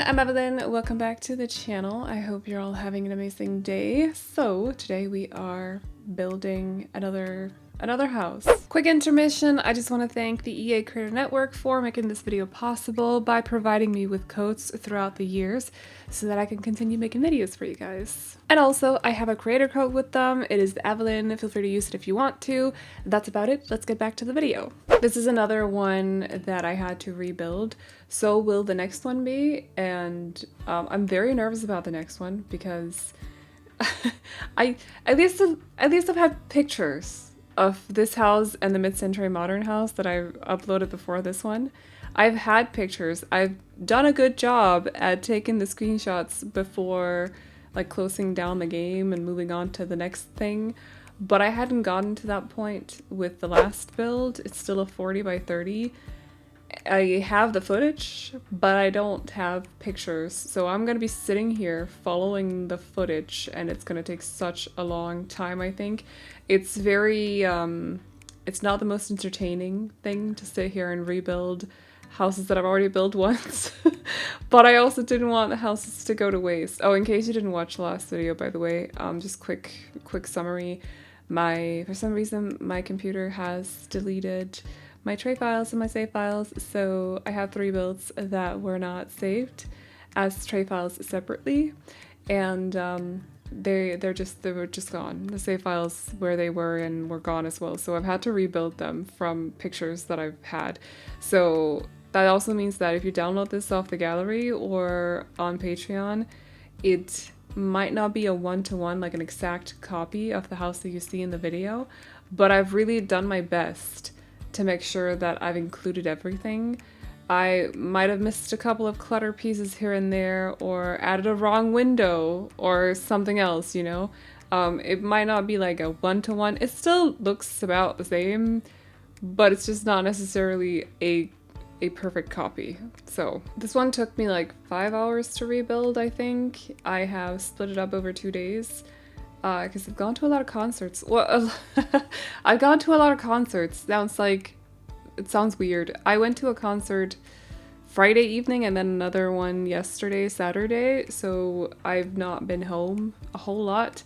I'm Aveline. Welcome back to the channel. I hope you're all having an amazing day. So today we are building another house. Quick intermission. I just want to thank the EA Creator Network for making this video possible by providing me with codes throughout the years so that I can continue making videos for you guys. And also I have a creator code with them. It is Aveline. Feel free to use it if you want to. That's about it. Let's get back to the video. This is another one that I had to rebuild. So will the next one be, and I'm very nervous about the next one because at least I've had pictures of this house and the mid-century modern house that I uploaded before this one. I've had pictures. I've done a good job at taking the screenshots before like closing down the game and moving on to the next thing, but I hadn't gotten to that point with the last build. It's still a 40 by 30. I have the footage, but I don't have pictures, so I'm gonna be sitting here following the footage, and it's gonna take such a long time, I think. It's very, it's not the most entertaining thing to sit here and rebuild houses that I've already built once, but I also didn't want the houses to go to waste. Oh, in case you didn't watch the last video, by the way, just quick summary. For some reason, my computer has deleted my tray files and my save files, so I have 3 builds that were not saved as tray files separately, and they were just gone. The save files where they were and were gone as well, so I've had to rebuild them from pictures that I've had. So that also means that if you download this off the gallery or on Patreon, it might not be a one-to-one, like an exact copy of the house that you see in the video, but I've really done my best to make sure that I've included everything. I might have missed a couple of clutter pieces here and there, or added a wrong window or something else, you know? It might not be like a one-to-one. It still looks about the same, but it's just not necessarily a perfect copy. So this one took me like 5 hours to rebuild, I think. I have split it up over 2 days. Because I've gone to a lot of concerts. Well, I've gone to a lot of concerts. It sounds weird. I went to a concert Friday evening and then another one yesterday, Saturday. So I've not been home a whole lot.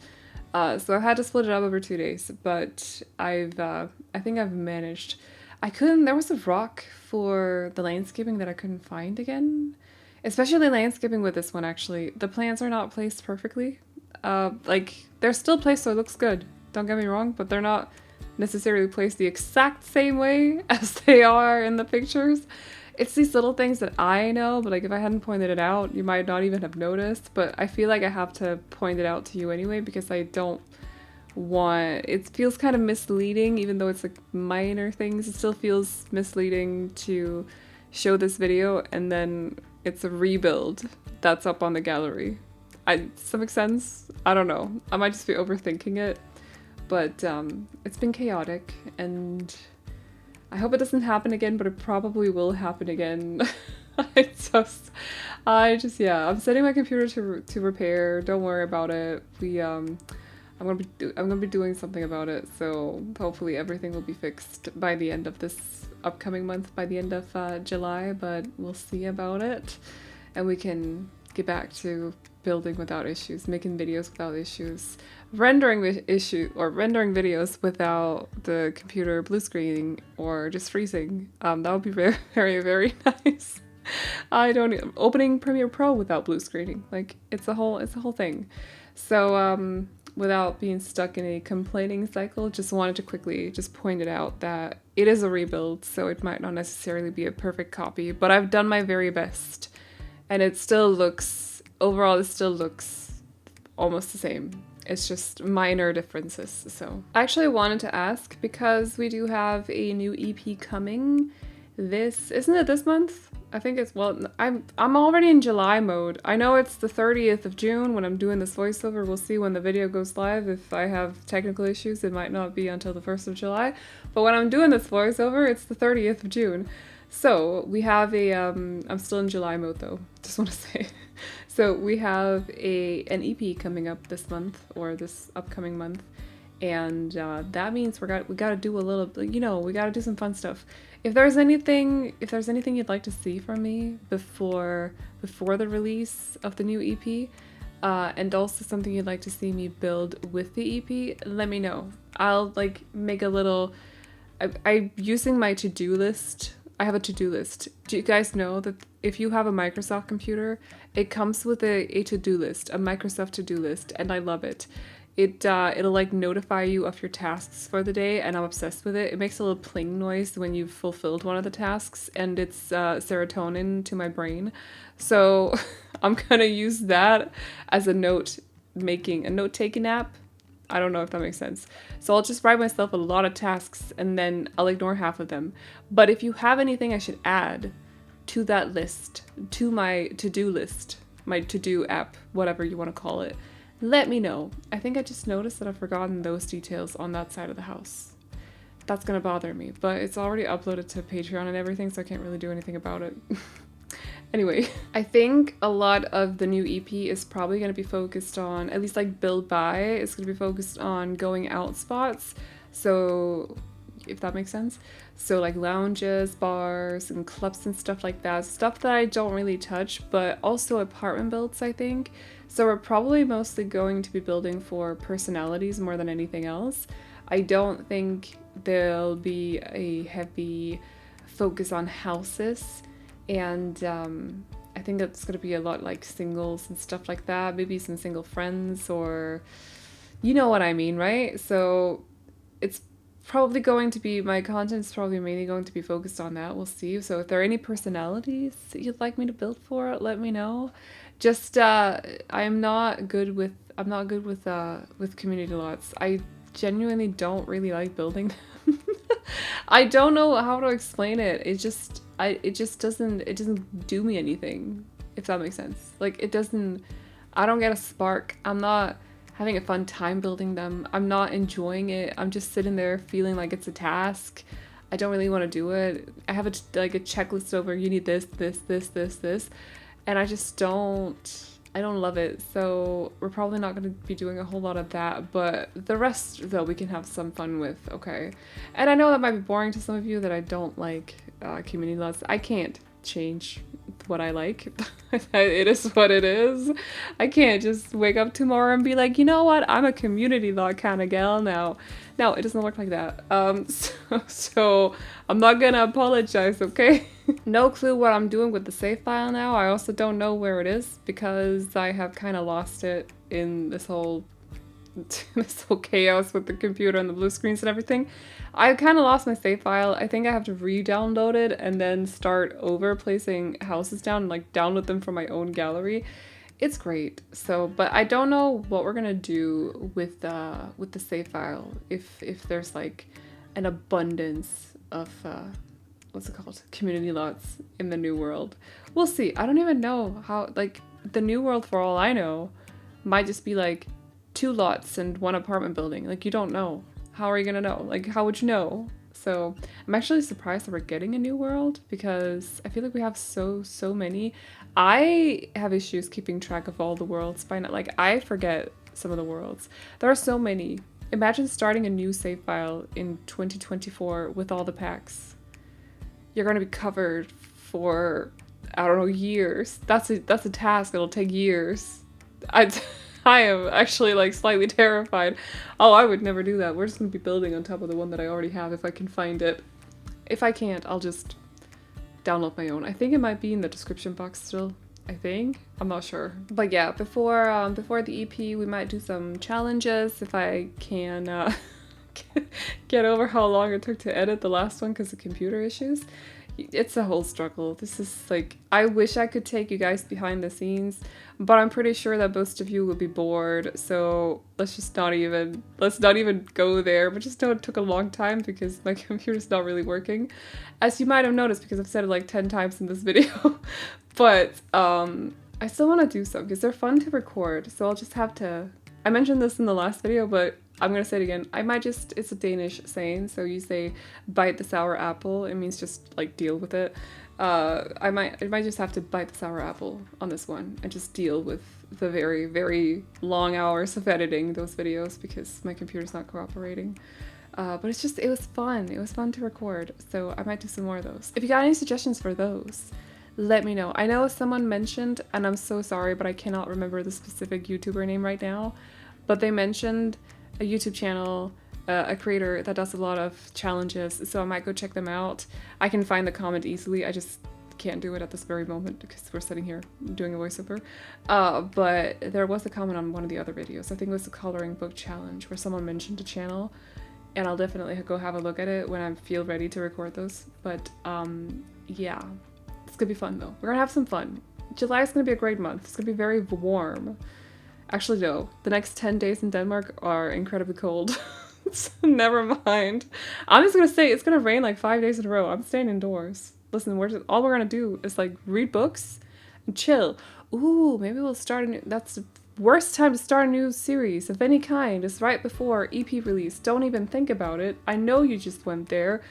So I had to split it up over 2 days. But I think I've managed. There was a rock for the landscaping that I couldn't find again. Especially landscaping with this one, actually. The plants are not placed perfectly. Like, they're still placed so it looks good, don't get me wrong, but they're not necessarily placed the exact same way as they are in the pictures. It's these little things that I know, but like if I hadn't pointed it out, you might not even have noticed, but I feel like I have to point it out to you anyway because I don't want, it feels kind of misleading, even though it's like minor things, it still feels misleading to show this video and then it's a rebuild that's up on the gallery. Does that make sense? I don't know. I might just be overthinking it, but it's been chaotic, and I hope it doesn't happen again, but it probably will happen again. Yeah, I'm setting my computer to repair. Don't worry about it. I'm gonna be doing something about it, so hopefully everything will be fixed by the end of this upcoming month, by the end of July, but we'll see about it, and we can get back to building without issues, making videos without issues, rendering videos without the computer blue screening or just freezing. That would be very, very, very nice. Opening Premiere Pro without blue screening, like it's a whole thing. So without being stuck in a complaining cycle, just wanted to quickly just point it out that it is a rebuild, so it might not necessarily be a perfect copy, but I've done my very best. And it still looks, overall, it still looks almost the same. It's just minor differences, so. I actually wanted to ask, because we do have a new EP coming, isn't it this month? I think it's, well, I'm already in July mode. I know it's the 30th of June when I'm doing this voiceover. We'll see when the video goes live. If I have technical issues, it might not be until the 1st of July. But when I'm doing this voiceover, it's the 30th of June. So we have I'm still in July mode though, just want to say. So we have an EP coming up this month, or this upcoming month, and that means we gotta do a little, you know, we gotta do some fun stuff. If there's anything you'd like to see from me before the release of the new EP, and also something you'd like to see me build with the EP, let me know. I'll like make a little. I'm using my to-do list. I have a to-do list. Do you guys know that if you have a Microsoft computer, it comes with a to-do list, a Microsoft to-do list, and I love it. It'll like notify you of your tasks for the day, and I'm obsessed with it. It makes a little pling noise when you've fulfilled one of the tasks, and it's serotonin to my brain. So I'm gonna use that as a note-taking app. I don't know if that makes sense. So I'll just write myself a lot of tasks, and then I'll ignore half of them. But if you have anything I should add to that list, to my to-do list, my to-do app, whatever you want to call it, let me know. I think I just noticed that I've forgotten those details on that side of the house. That's gonna bother me, but it's already uploaded to Patreon and everything, so I can't really do anything about it. Anyway, I think a lot of the new EP is probably going to be focused on, at least like build by, it's going to be focused on going out spots. So, if that makes sense. So like lounges, bars, and clubs and stuff like that. Stuff that I don't really touch, but also apartment builds, I think. So we're probably mostly going to be building for personalities more than anything else. I don't think there'll be a heavy focus on houses. And I think that's going to be a lot like singles and stuff like that. Maybe some single friends, or you know what I mean, right? So it's probably going to be, my content's probably mainly going to be focused on that. We'll see. So if there are any personalities that you'd like me to build for, let me know. Just I'm not good with community lots. I genuinely don't really like building them. I don't know how to explain it. It just doesn't do me anything, if that makes sense. Like I don't get a spark. I'm not having a fun time building them. I'm not enjoying it. I'm just sitting there feeling like it's a task. I don't really want to do it. I have a checklist over, you need this, and I don't love it. So we're probably not going to be doing a whole lot of that, but the rest though we can have some fun with, okay? And I know that might be boring to some of you that I don't like community lots. I can't change what I like. It is what it is. I can't just wake up tomorrow and be like, you know what, I'm a community lot kind of gal now. No, it doesn't work like that. So I'm not gonna apologize, okay? No clue what I'm doing with the save file now. I also don't know where it is because I have kind of lost it in this whole chaos with the computer and the blue screens and everything. I kind of lost my save file. I think I have to re-download it and then start over placing houses down and like download them from my own gallery. It's great. So, but I don't know what we're gonna do with the save file if there's like an abundance of what's it called? Community lots in the new world. We'll see. I don't even know how, like, the new world, for all I know, might just be like 2 lots and 1 apartment building. Like, you don't know. How are you gonna know? Like, how would you know? So I'm actually surprised that we're getting a new world because I feel like we have so many. I have issues keeping track of all the worlds by now. Like, I forget some of the worlds. There are so many. Imagine starting a new save file in 2024 with all the packs. You're gonna be covered for, I don't know, years. That's a task. It'll take years. I am actually like slightly terrified. Oh, I would never do that. We're just gonna be building on top of the one that I already have if I can find it. If I can't, I'll just download my own. I think it might be in the description box still. I think. I'm not sure. But yeah, before the EP, we might do some challenges if I can get over how long it took to edit the last one because of computer issues. It's a whole struggle. This is like, I wish I could take you guys behind the scenes, but I'm pretty sure that most of you will be bored, so let's not even go there. But just know it took a long time because my computer's not really working, as you might have noticed because I've said it like 10 times in this video. But I still want to do some because they're fun to record, so I'll just have to, I mentioned this in the last video, but I'm gonna say it again. It's a Danish saying, so you say bite the sour apple. It means just like deal with it. I might just have to bite the sour apple on this one and just deal with the very, very long hours of editing those videos because my computer's not cooperating. But it's just, it was fun. It was fun to record. So I might do some more of those. If you got any suggestions for those, let me know. I know someone mentioned, and I'm so sorry, but I cannot remember the specific YouTuber name right now, but they mentioned a YouTube channel, a creator that does a lot of challenges, so I might go check them out. I can find the comment easily, I just can't do it at this very moment because we're sitting here doing a voiceover. But there was a comment on one of the other videos, I think it was the coloring book challenge, where someone mentioned a channel, and I'll definitely go have a look at it when I feel ready to record those. But yeah. It's gonna be fun though. We're gonna have some fun. July is gonna be a great month. It's gonna be very warm. Actually, no. The next 10 days in Denmark are incredibly cold. So never mind. I'm just gonna say it's gonna rain like 5 days in a row. I'm staying indoors. Listen, all we're gonna do is like read books and chill. Ooh, maybe we'll start a new. That's the worst time to start a new series of any kind. Is right before EP release. Don't even think about it. I know you just went there.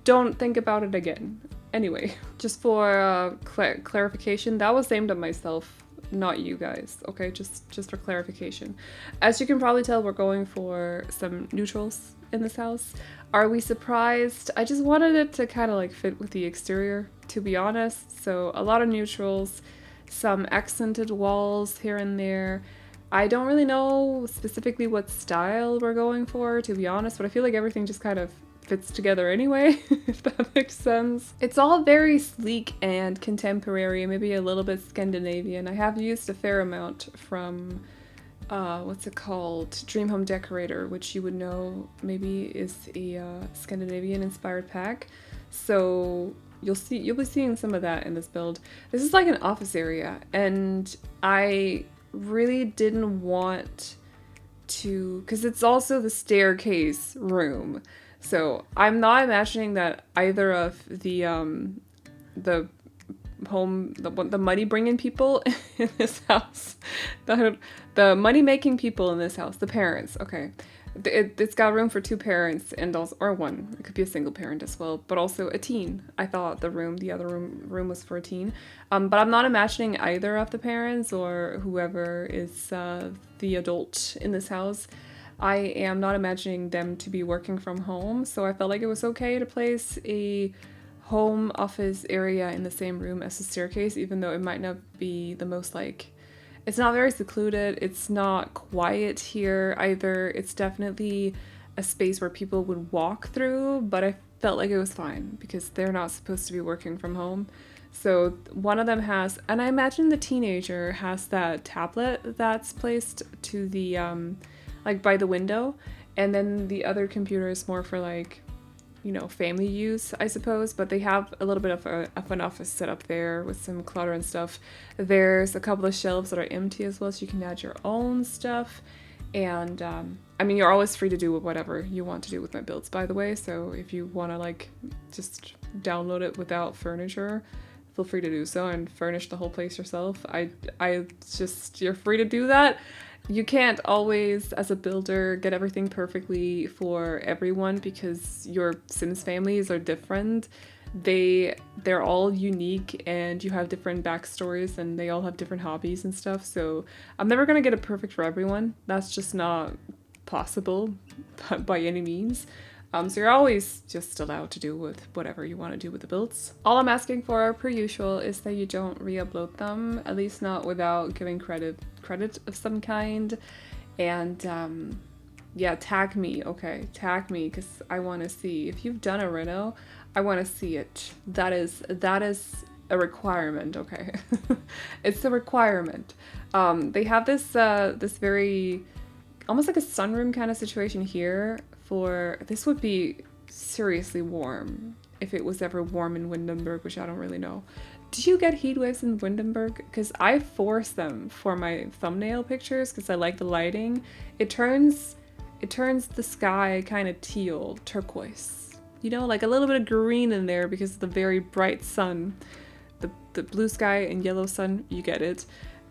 Don't think about it again. Anyway, just for clarification, that was aimed at myself, not you guys, okay? Just for clarification. As you can probably tell, we're going for some neutrals in this house. Are we surprised? I just wanted it to kind of like fit with the exterior, to be honest. So a lot of neutrals, some accented walls here and there. I don't really know specifically what style we're going for, to be honest, but I feel like everything just kind of fits together anyway, if that makes sense. It's all very sleek and contemporary, maybe a little bit Scandinavian. I have used a fair amount from, what's it called? Dream Home Decorator, which you would know maybe is a Scandinavian inspired pack. So you'll be seeing some of that in this build. This is like an office area, and I really didn't want to, because it's also the staircase room. So I'm not imagining that either of the money bringing people in this house, the money making people in this house, the parents. Okay, it's got room for 2 parents and also, or 1. It could be a single parent as well, but also a teen. I thought the other room was for a teen. But I'm not imagining either of the parents or whoever is the adult in this house. I am not imagining them to be working from home, so I felt like it was okay to place a home office area in the same room as the staircase, even though it might not be the most like, it's not very secluded, it's not quiet here either, it's definitely a space where people would walk through, but I felt like it was fine because they're not supposed to be working from home. So one of them has, and I imagine the teenager has that tablet that's placed to the like by the window, and then the other computer is more for like, you know, family use, I suppose, but they have a little bit of an office set up there with some clutter and stuff. There's a couple of shelves that are empty as well, so you can add your own stuff, and I mean, you're always free to do whatever you want to do with my builds, by the way, so if you want to like just download it without furniture, feel free to do so and furnish the whole place yourself. You're free to do that. You can't always, as a builder, get everything perfectly for everyone because your Sims families are different. They're all unique and you have different backstories and they all have different hobbies and stuff. So I'm never gonna get it perfect for everyone. That's just not possible by any means. So you're always just allowed to do with whatever you want to do with the builds. All I'm asking for, per usual, is that you don't re-upload them, at least not without giving credit of some kind. And yeah, tag me, okay? Tag me, because I want to see. If you've done a reno, I want to see it. That is a requirement, okay? It's a requirement. They have this this very, almost like a sunroom kind of situation here. This would be seriously warm if it was ever warm in Windenburg, which I don't really know. Do you get heat waves in Windenburg? Because I force them for my thumbnail pictures because I like the lighting. It turns the sky kind of teal, turquoise. You know, like a little bit of green in there because of the very bright sun. The blue sky and yellow sun, you get it.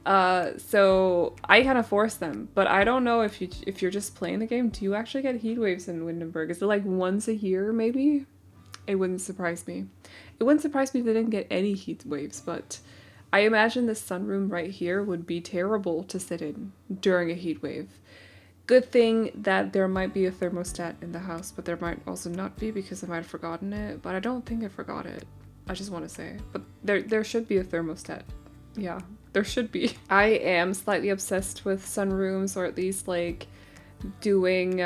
So I kind of force them, but I don't know if you're just playing the game, do you actually get heat waves in Windenburg? Is it like once a year maybe? It wouldn't surprise me. It wouldn't surprise me if they didn't get any heat waves, but I imagine this sunroom right here would be terrible to sit in during a heat wave. Good thing that there might be a thermostat in the house, but there might also not be because I might have forgotten it, but I don't think I forgot it. I just want to say, but there should be a thermostat. Yeah, there should be. I am slightly obsessed with sunrooms, or at least like doing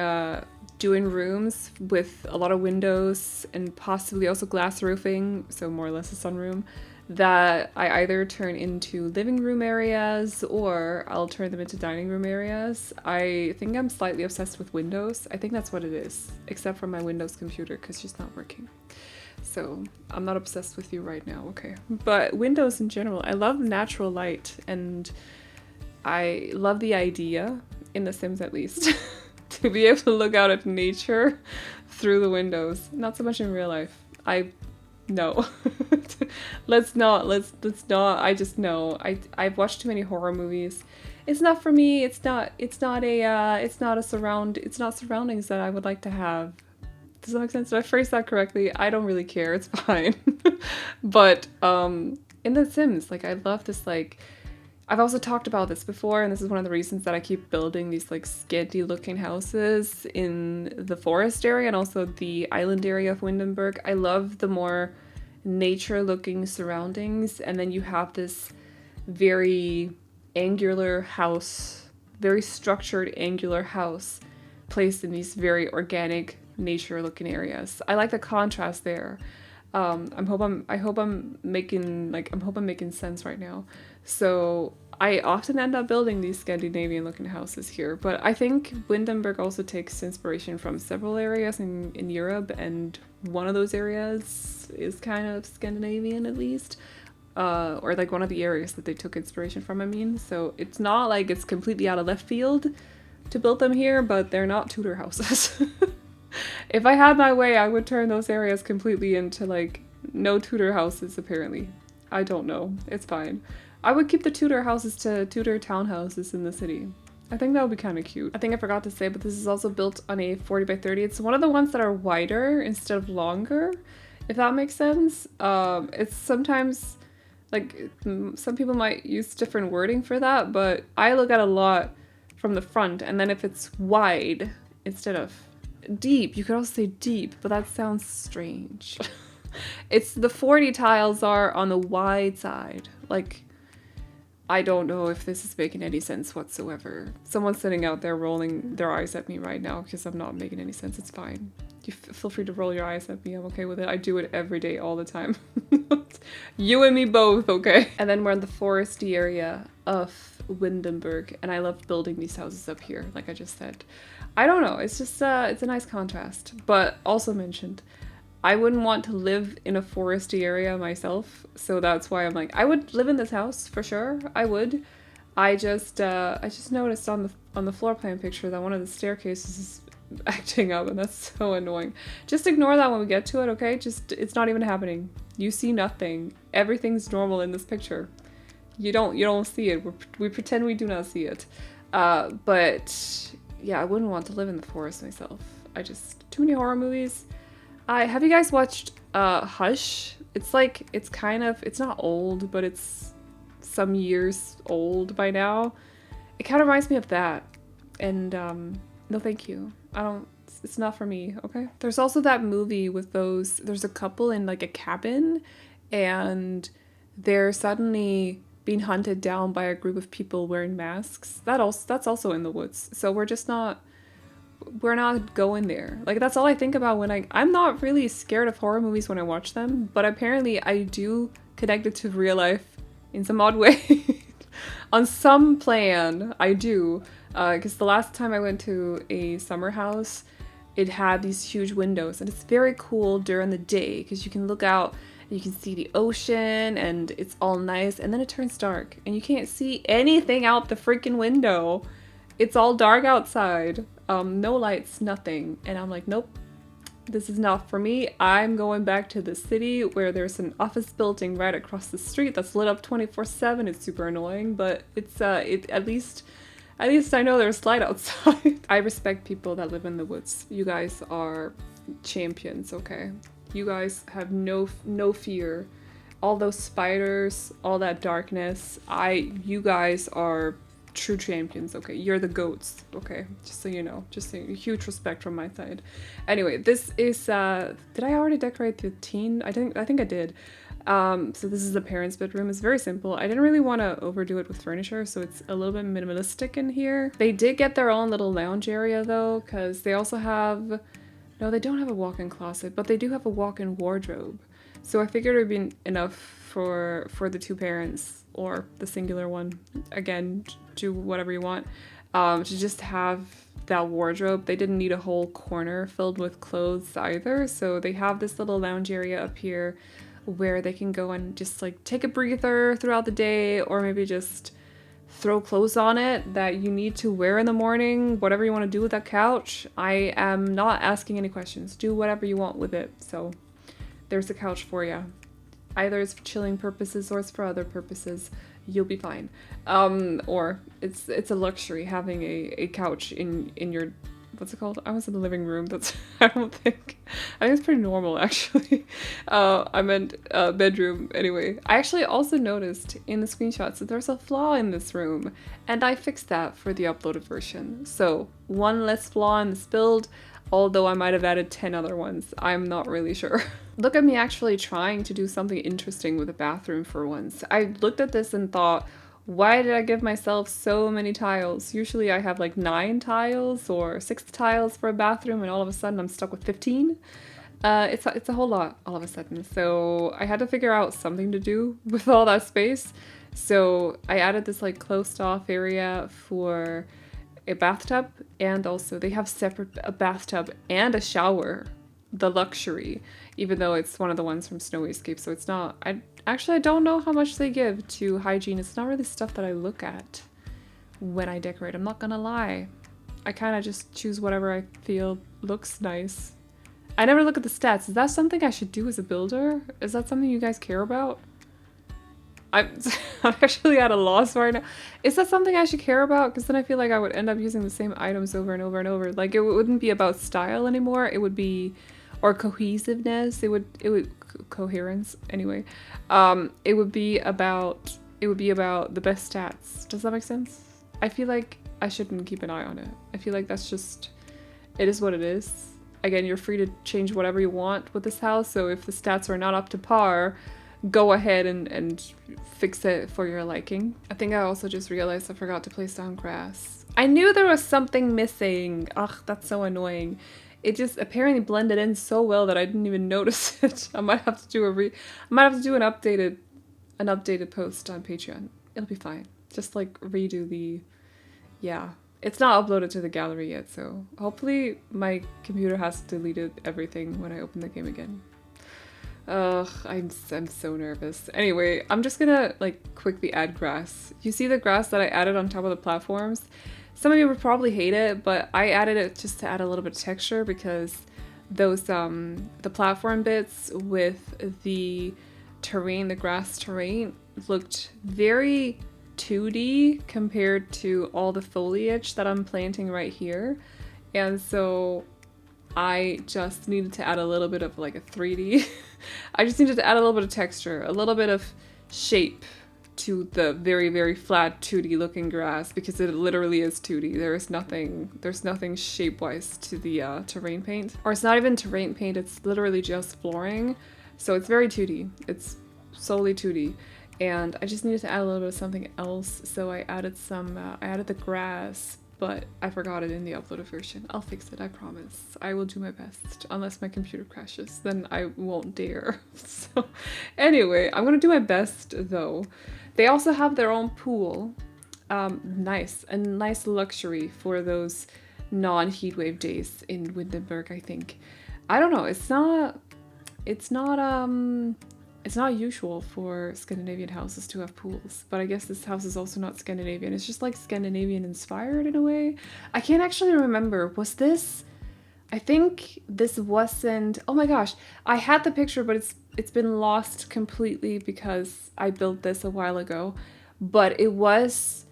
rooms with a lot of windows and possibly also glass roofing, so more or less a sunroom, that I either turn into living room areas or I'll turn them into dining room areas. I think I'm slightly obsessed with windows. I think that's what it is, except for my Windows computer because she's not working. So I'm not obsessed with you right now, okay? But windows in general, I love natural light, and I love the idea, in The Sims at least, to be able to look out at nature through the windows. Not so much in real life. No. let's not, I just know. I've watched too many horror movies. It's not for me, it's not surroundings that I would like to have. Does that make sense? Did I phrase that correctly? I don't really care, it's fine. But in The Sims, like I love this, like, I've also talked about this before, and this is one of the reasons that I keep building these like scanty looking houses in the forest area and also the island area of Windenburg. I love the more nature looking surroundings, and then you have this very angular house, very structured angular house placed in these very organic nature looking areas. I like the contrast there. I hope I'm making sense right now. So I often end up building these Scandinavian looking houses here, but I think Windenburg also takes inspiration from several areas in Europe, and one of those areas is kind of Scandinavian at least, or like one of the areas that they took inspiration from, I mean. So it's not like it's completely out of left field to build them here, but they're not Tudor houses. If I had my way, I would turn those areas completely into like no Tudor houses, apparently. I don't know. It's fine. I would keep the Tudor houses to Tudor townhouses in the city. I think that would be kind of cute. I think I forgot to say, but this is also built on a 40 by 30. It's one of the ones that are wider instead of longer, if that makes sense. It's sometimes, like, some people might use different wording for that, but I look at a lot from the front, and then if it's wide instead of deep, you could also say deep, but that sounds strange. It's the 40 tiles are on the wide side. Like, I don't know if this is making any sense whatsoever. Someone's sitting out there rolling their eyes at me right now because I'm not making any sense. It's fine. You feel free to roll your eyes at me. I'm okay with it. I do it every day, all the time. You and me both, okay? And then we're in the foresty area of Windenburg, and I love building these houses up here, like I just said. I don't know, it's just, it's a nice contrast. But also mentioned, I wouldn't want to live in a foresty area myself, so that's why I'm like, I would live in this house for sure. I would. I just noticed on the floor plan picture that one of the staircases is acting up, and that's so annoying. Just ignore that when we get to it, okay? Just, it's not even happening. You see nothing. Everything's normal in this picture. You don't see it. We pretend we do not see it. But yeah, I wouldn't want to live in the forest myself. Too many horror movies. Have you guys watched Hush? It's like, it's not old, but it's some years old by now. It kind of reminds me of that. And no thank you. It's not for me, okay? There's also that movie with there's a couple in like a cabin, and they're suddenly being hunted down by a group of people wearing masks. That's also in the woods. So we're not going there. Like, that's all I think about when I'm not really scared of horror movies when I watch them, but apparently I do connect it to real life in some odd way. On some plan, I do. Because the last time I went to a summer house, it had these huge windows, and it's very cool during the day because you can look out and you can see the ocean and it's all nice, and then it turns dark and you can't see anything out the freaking window. It's all dark outside. No lights, nothing. And I'm like, nope, this is not for me. I'm going back to the city where there's an office building right across the street that's lit up 24/7. It's super annoying, but it's at least I know there's light outside. I respect people that live in the woods. You guys are champions, okay? You guys have no fear. All those spiders, all that darkness, you guys are true champions, okay? You're the goats, okay? Just so you know, just saying, huge respect from my side. Anyway, this is, did I already decorate the teen? I think I did. So this is the parents' bedroom. It's very simple. I didn't really want to overdo it with furniture, so it's a little bit minimalistic in here. They did get their own little lounge area though, because they also have, no, they don't have a walk-in closet, but they do have a walk-in wardrobe. So I figured it would be enough for the two parents, or the singular one, again, do whatever you want, to just have that wardrobe. They didn't need a whole corner filled with clothes either, so they have this little lounge area up here where they can go and just like take a breather throughout the day, or maybe just throw clothes on it that you need to wear in the morning, whatever you want to do with that couch. I am not asking any questions. Do whatever you want with it. So there's the couch for you. Either it's for chilling purposes or it's for other purposes. You'll be fine. Or it's a luxury having a couch in your, what's it called? I was in the living room. That's, I think it's pretty normal actually. I meant bedroom. Anyway, I actually also noticed in the screenshots that there's a flaw in this room, and I fixed that for the uploaded version. So one less flaw in this build, although I might have added 10 other ones. I'm not really sure. Look at me actually trying to do something interesting with a bathroom for once. I looked at this and thought, why did I give myself so many tiles? Usually I have like 9 tiles or 6 tiles for a bathroom, and all of a sudden I'm stuck with 15. It's a whole lot all of a sudden. So I had to figure out something to do with all that space. So I added this like closed off area for a bathtub, and also they have a bathtub and a shower, the luxury, even though it's one of the ones from Snow Escape. So it's not, I don't know how much they give to hygiene. It's not really stuff that I look at when I decorate. I'm not gonna lie. I kind of just choose whatever I feel looks nice. I never look at the stats. Is that something I should do as a builder? Is that something you guys care about? I'm actually at a loss right now. Is that something I should care about? Because then I feel like I would end up using the same items over and over and over. Like it wouldn't be about style anymore. It would be, or cohesiveness. It would coherence anyway. It would be about the best stats. Does that make sense? I feel like I shouldn't keep an eye on it. I feel like that's just, it is what it is. Again, you're free to change whatever you want with this house. So if the stats are not up to par, go ahead and fix it for your liking. I think I also just realized I forgot to place down grass. I knew there was something missing. Ugh, that's so annoying. It just apparently blended in so well that I didn't even notice it. I might have to do an updated post on Patreon. It'll be fine. Just like redo the, yeah. It's not uploaded to the gallery yet, so hopefully my computer has deleted everything when I open the game again. Ugh, I'm so nervous. Anyway, I'm just gonna like quickly add grass. You see the grass that I added on top of the platforms? Some of you would probably hate it, but I added it just to add a little bit of texture because those the platform bits with the terrain, the grass terrain, looked very 2D compared to all the foliage that I'm planting right here. And so I just needed to add a little bit of like a 3D. I just needed to add a little bit of texture, a little bit of shape to the very, very flat 2D looking grass, because it literally is 2D. There's nothing shape-wise to the terrain paint. Or it's not even terrain paint, it's literally just flooring. So it's very 2D. It's solely 2D. And I just needed to add a little bit of something else, so I added I added the grass, but I forgot it in the uploaded version. I'll fix it, I promise. I will do my best, unless my computer crashes, then I won't dare. So anyway, I'm gonna do my best though. They also have their own pool. Nice, a nice luxury for those non-heatwave days in Windenburg, I think. I don't know, it's not usual for Scandinavian houses to have pools, but I guess this house is also not Scandinavian. It's just like Scandinavian inspired in a way. I can't actually remember. Was this? I think this wasn't. Oh my gosh, I had the picture, but it's been lost completely because I built this a while ago. But it was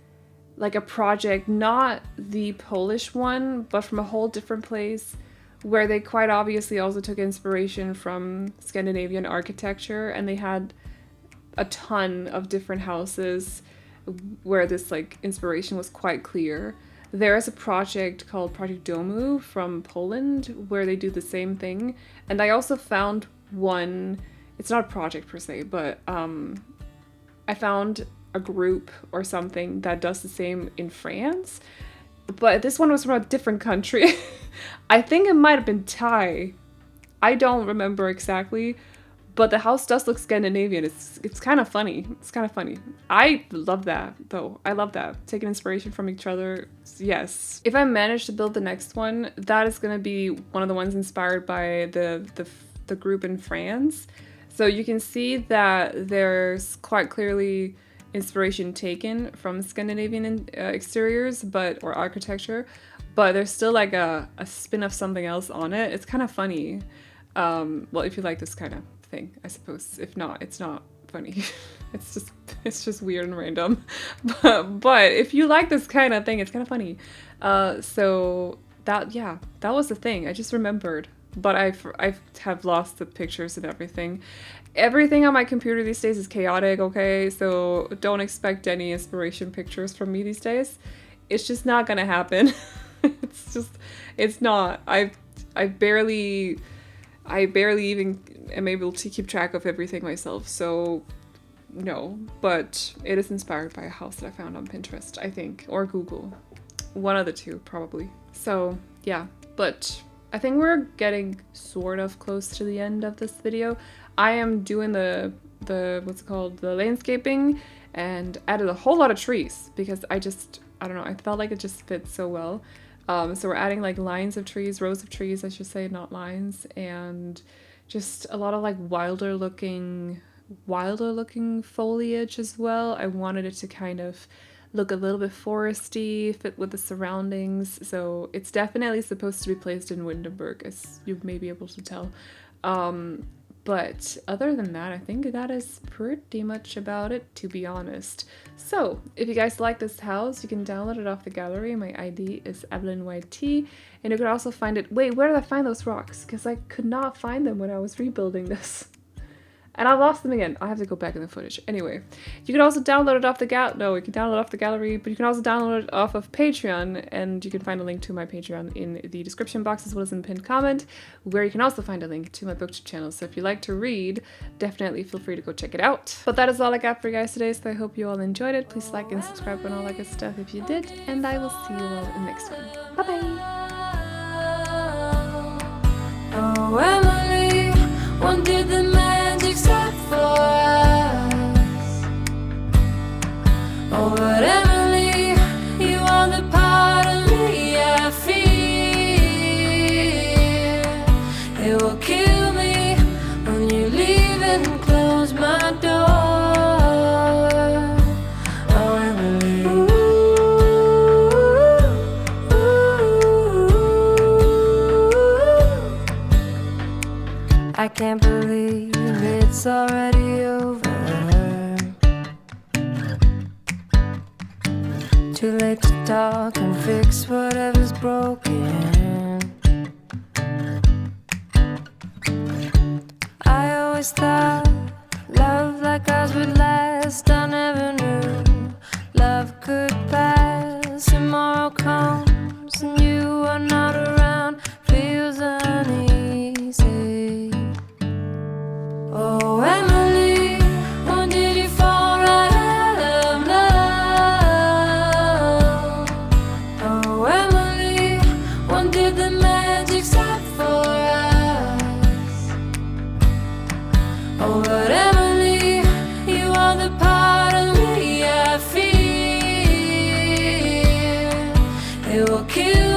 like a project, not the Polish one, but from a whole different place, where they quite obviously also took inspiration from Scandinavian architecture, and they had a ton of different houses where this like inspiration was quite clear. There is a project called Project Domu from Poland where they do the same thing, and I also found one. It's not a project per se, but I found a group or something that does the same in France, but this one was from a different country. I think it might have been Thai. I don't remember exactly, but the house does look Scandinavian. It's kind of funny. It's kind of funny. I love that, though. I love that. Taking inspiration from each other, yes. If I manage to build the next one, that is going to be one of the ones inspired by the group in France. So you can see that there's quite clearly inspiration taken from Scandinavian exteriors, or architecture, but there's still like a spin of something else on it. It's kind of funny. Well, if you like this kind of thing, I suppose. If not, it's not funny. it's just weird and random. But if you like this kind of thing, it's kind of funny. So that was the thing. I just remembered. But I have lost the pictures and everything. Everything on my computer these days is chaotic, okay? So don't expect any inspiration pictures from me these days. It's just not gonna happen. It's not. I barely even am able to keep track of everything myself, so no. But it is inspired by a house that I found on Pinterest, I think, or Google. One of the two, probably. So yeah, but I think we're getting sort of close to the end of this video. I am doing the what's it called, the landscaping, and added a whole lot of trees because I don't know, I felt like it just fits so well. So we're adding like lines of trees, rows of trees, I should say, not lines, and just a lot of like wilder looking foliage as well. I wanted it to kind of look a little bit foresty, fit with the surroundings. So it's definitely supposed to be placed in Windenburg, as you may be able to tell. But other than that, I think that is pretty much about it, to be honest. So if you guys like this house, you can download it off the gallery. My ID is AvelineYT, and you can also find it. Wait, where did I find those rocks? Because I could not find them when I was rebuilding this. And I lost them again. I have to go back in the footage. Anyway, you can also download it off the you can download it off the gallery, but you can also download it off of Patreon, and you can find a link to my Patreon in the description box as well as in the pinned comment, where you can also find a link to my booktube channel. So if you like to read, definitely feel free to go check it out. But that is all I got for you guys today, so I hope you all enjoyed it. Please like and subscribe and all that good stuff if you did, and I will see you all in the next one. Bye-bye! Oh, Emily, when did the magic start for us? Oh, but Emily, you are the part of me I fear. It will kill me when you leave and close my door. Oh, Emily, I can't believe it's already over. Too late to talk and fix whatever's broken. I always thought love like ours would last. I never knew love could pass. Tomorrow comes and you are not around. Feels uneasy. Oh, Emily, when did you fall right out of love? Oh, Emily, when did the magic start for us? Oh, but Emily, you are the part of me I fear. It will kill